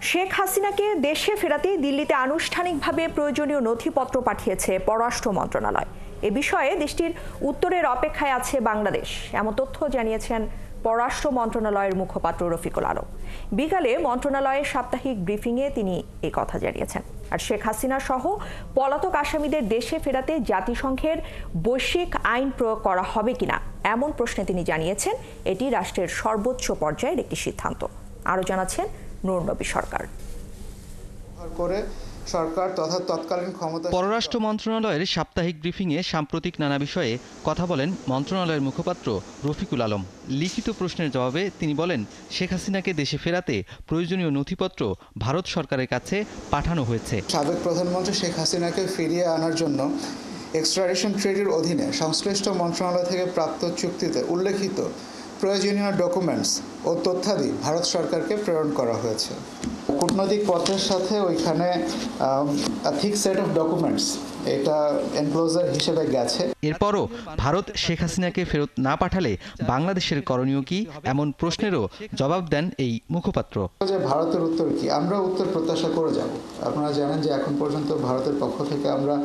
শেখ হাসিনাকে দেশে ফেরাতে দিল্লিতে আনুষ্ঠানিকভাবে প্রয়োজনীয় নথিপত্র পাঠিয়েছে পররাষ্ট্র মন্ত্রণালয়। এ বিষয়ে দেশটির উত্তরের অপেক্ষায় আছে বাংলাদেশ, এমন তথ্য জানিয়েছেন পররাষ্ট্র মন্ত্রণালয়ের মুখপাত্র রফিকুল আলম। বিকালে মন্ত্রণালয়ের সাপ্তাহিক ব্রিফিংয়ে তিনি এই কথা জানিয়েছেন। আর শেখ হাসিনা সহ পলাতক আসামিদের দেশে ফেরাতে জাতিসংঘের বৈশ্বিক আইন প্রয়োগ করা হবে কিনা এমন প্রশ্নে তিনি জানিয়েছেন এটি রাষ্ট্রের সর্বোচ্চ পর্যায়ের একটি সিদ্ধান্ত। আরও জানাচ্ছেন নূর নবী সরকার। পররাষ্ট্র মন্ত্রণালয়ের সাপ্তাহিক ব্রিফিংয়ে সাম্প্রতিক নানা বিষয়ে কথা বলেন মন্ত্রণালয়ের মুখপাত্র রফিকুল আলম। লিখিত প্রশ্নের জবাবে তিনি বলেন, শেখ হাসিনাকে দেশে ফেরাতে প্রয়োজনীয় নথিপত্র ভারত সরকারের কাছে পাঠানো হয়েছে। সাবেক প্রধানমন্ত্রী শেখ হাসিনাকে ফিরিয়ে আনার জন্য এক্সট্রাডিশন ট্রিটির অধীনে সংশ্লিষ্ট মন্ত্রণালয় থেকে প্রাপ্ত চুক্তিতে উল্লেখিত প্রয়োজনীয় ডকুমেন্টস ও তথ্যাদি ভারত সরকারকে প্রেরণ করা হয়েছে। কূটনৈতিক পত্রের সাথে ওইখানে থিক সেট অফ ডকুমেন্টস এটা এনক্লোজার হিসেবে গেছে। এরপরও ভারত শেখ হাসিনাকে ফেরত না পাঠালে বাংলাদেশের করণীয় কি, এমন প্রশ্নেরও জবাব দেন এই মুখপাত্র। যে ভারতের উত্তর কি, আমরা উত্তর প্রত্যাশা করে যাব। আপনারা জানেন যে এখন পর্যন্ত ভারতের পক্ষ থেকে আমরা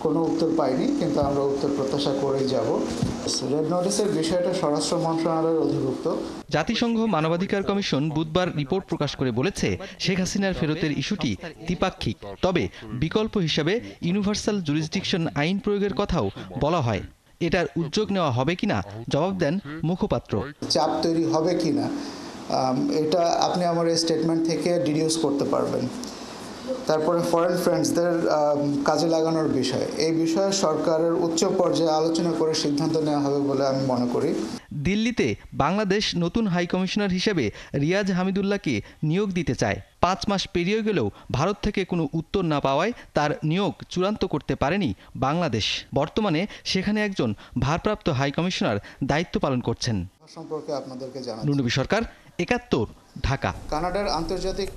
কোনো উত্তর পাইনি, কিন্তু আমরা উত্তর প্রত্যাশা করেই যাব। রেড নোটিসের বিষয়টা স্বরাষ্ট্র মন্ত্রণালয়ের অধিভুক্ত। জাতিসংঘ মানবাধিকার কমিশন বুধবার রিপোর্ট প্রকাশ করে বলেছে, শেখ হাসিনার ফেরতের ইস্যুটি দ্বিপাক্ষিক, তবে বিকল্প হিসাবে ইউনিভার্সাল জুরিসডিকশন আইন প্রয়োগের কথাও বলা হয়। এটার উদ্যোগ নেওয়া হবে কিনা জবাব দেন মুখপাত্র। চাপ তৈরি হবে কিনা এটা আপনি আমার এই স্টেটমেন্ট থেকে ডিডিউস করতে পারবেন। তারপরে ফরেন ফ্রেন্ডসদের কাজে লাগানোর বিষয়, এই বিষয়ে সরকারের উচ্চ পর্যায়ে আলোচনা করে সিদ্ধান্ত নেওয়া হবে বলে আমি মনে করি। দিল্লিতে বাংলাদেশ নতুন হাই কমিশনার হিসেবে রিয়াজ হামিদুল্লাহকে নিয়োগ দিতে চায়। 5 মাস পেরিয়ে গেলেও ভারত থেকে কোনো উত্তর না পাওয়ায় তার নিয়োগ চূড়ান্ত করতে পারেনি বাংলাদেশ। বর্তমানে সেখানে একজন ভারপ্রাপ্ত হাই কমিশনার দায়িত্ব পালন করছেন। সম্পর্কে আপনাদেরকে জানাচ্ছি। নূর নবী সরকার, 71, ঢাকা। কানাডার আন্তর্জাতিক